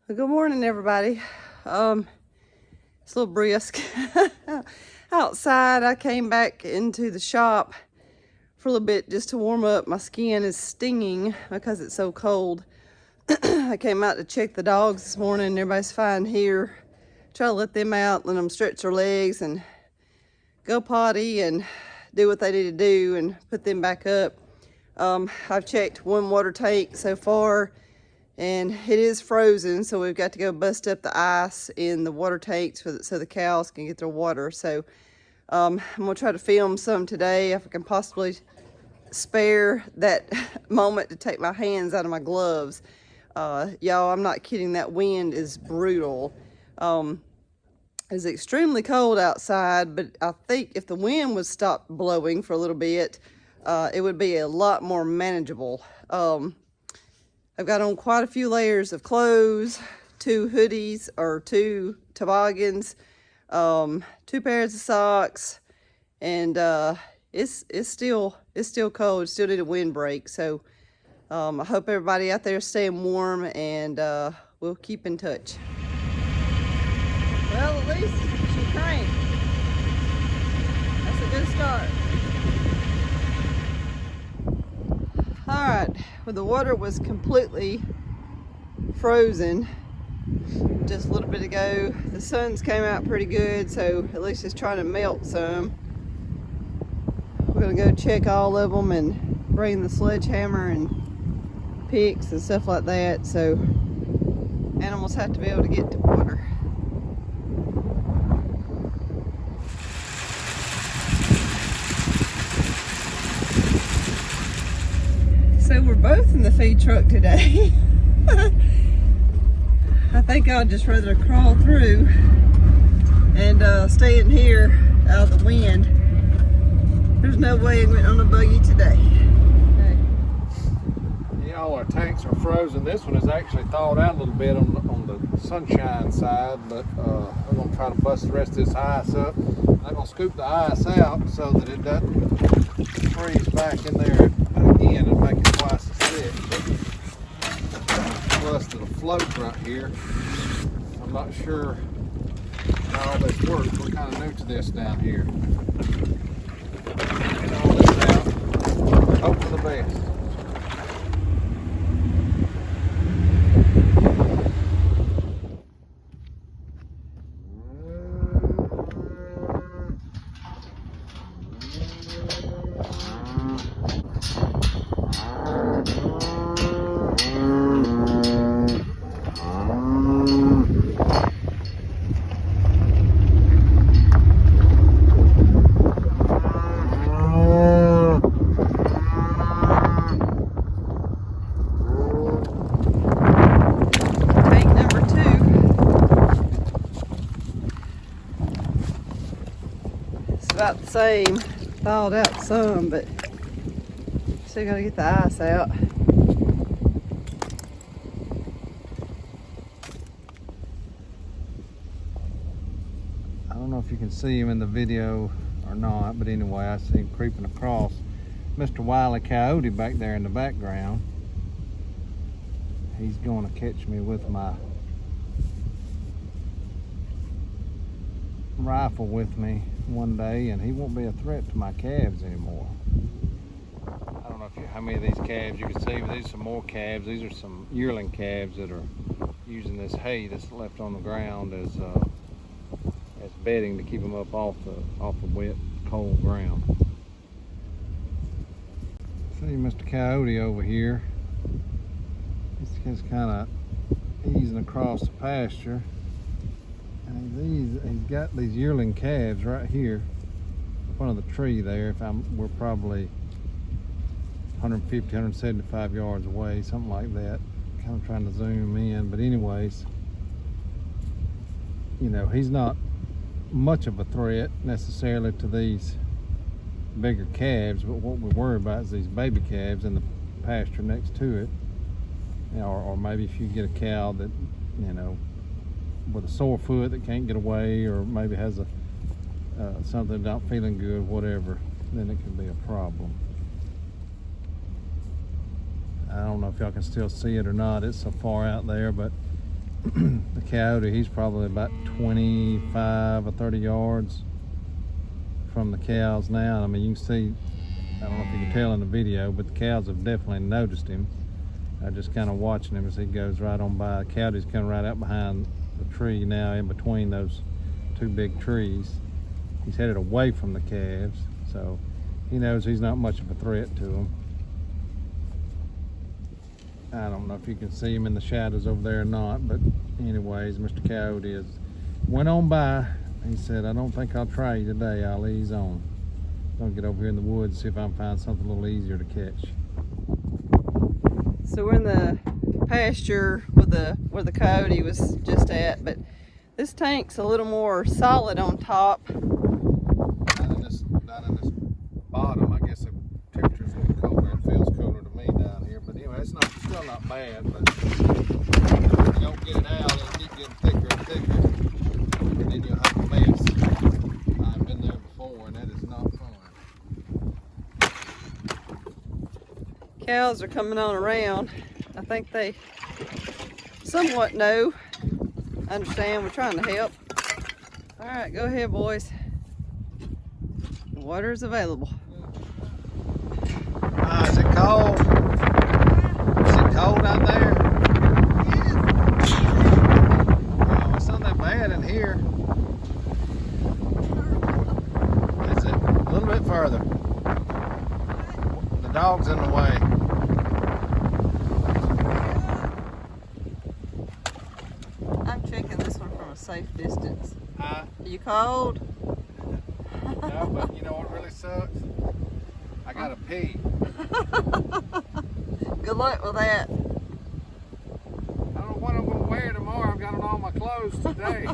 Well, good morning, everybody. It's a little brisk outside. I came back into the shop for a little bit just to warm up. My skin is stinging because it's so cold. I came out to check the dogs this morning and everybody's fine here. Try to let them out, let them stretch their legs and go potty and do what they need to do and put them back up. I've checked one water tank so far and it is frozen, so we've got to go bust up the ice in the water tanks so the cows can get their water. So I'm gonna try to film some today if I can possibly spare that moment to take my hands out of my gloves. Y'all, I'm not kidding, that wind is brutal. It's extremely cold outside, but I think if the wind would stop blowing for a little bit, it would be a lot more manageable. I've got on quite a few layers of clothes, 2 hoodies or 2 toboggans, 2 pairs of socks, and it's still cold. Still need a windbreak. So I hope everybody out there is staying warm, and we'll keep in touch. Well, at least she cranked. That's a good start. All right, well, the water was completely frozen just a little bit ago. The sun's came out pretty good, so at least it's trying to melt some. We're gonna go check all of them and bring the sledgehammer and picks and stuff like that, so animals have to be able to get to water. So we're both in the feed truck today. I think I'd just rather crawl through and stay in here out of the wind. There's no way I'm getting on a buggy today. Okay. Yeah, all our tanks are frozen. This one is actually thawed out a little bit on the sunshine side, but we're going to try to bust the rest of this ice up. I'm going to scoop the ice out so that it doesn't freeze back in there again and make it twice as thick. Plus it'll float right here. I'm not sure how all this works. We're kind of new to this down here. Get all this out. Hope for the best. About the same, thawed out some, but still gotta get the ice out. I don't know if you can see him in the video or not, but anyway, I see him creeping across. Mr. Wile E. Coyote back there in the background. He's going to catch me with my rifle with me one day, and he won't be a threat to my calves anymore. I don't know how many of these calves you can see, but these are some more calves. These are some yearling calves that are using this hay that's left on the ground as bedding to keep them up off the wet, cold ground. See Mr. Coyote over here. He's just kind of easing across the pasture. And he's got these yearling calves right here in front of the tree there. We're probably 150, 175 yards away, something like that. Kind of trying to zoom in, but anyways, you know, he's not much of a threat necessarily to these bigger calves, but what we worry about is these baby calves in the pasture next to it. You know, or maybe if you get a cow that, you know, with a sore foot that can't get away, or maybe has a something not feeling good, whatever, then it can be a problem. I don't know if y'all can still see it or not. It's so far out there, but the coyote, he's probably about 25 or 30 yards from the cows now. I mean, you can see, I don't know if you can tell in the video, but the cows have definitely noticed him. Just kind of watching him as he goes right on by. The coyote's coming right out behind the tree now, in between those two big trees. He's headed away from the calves, so he knows he's not much of a threat to them. I don't know if you can see him in the shadows over there or not, but anyways, Mr. Coyote went on by. He said, I don't think I'll try you today, I'll ease on. I'll get over here in the woods, see if I can find something a little easier to catch. So we're in the pasture where the coyote was just at, but this tank's a little more solid on top. Not in this bottom. I guess the temperature's a little colder. It feels cooler to me down here, but anyway, it's still not bad. But if you don't get it out, it'll keep getting thicker and thicker, and then you'll have a mess. I've been there before, and that is not fun. Cows are coming on around. I think they somewhat understand we're trying to help. All right, go ahead, boys. The water is available. Is it cold? Is it cold out there? Oh, it's not that bad in here. Is it? A little bit further. The dog's in the way. I'm checking this one from a safe distance. Huh? Are you cold? No, but you know what really sucks? I gotta pee. Good luck with that. I don't know what I'm gonna wear tomorrow. I've got on all my clothes today.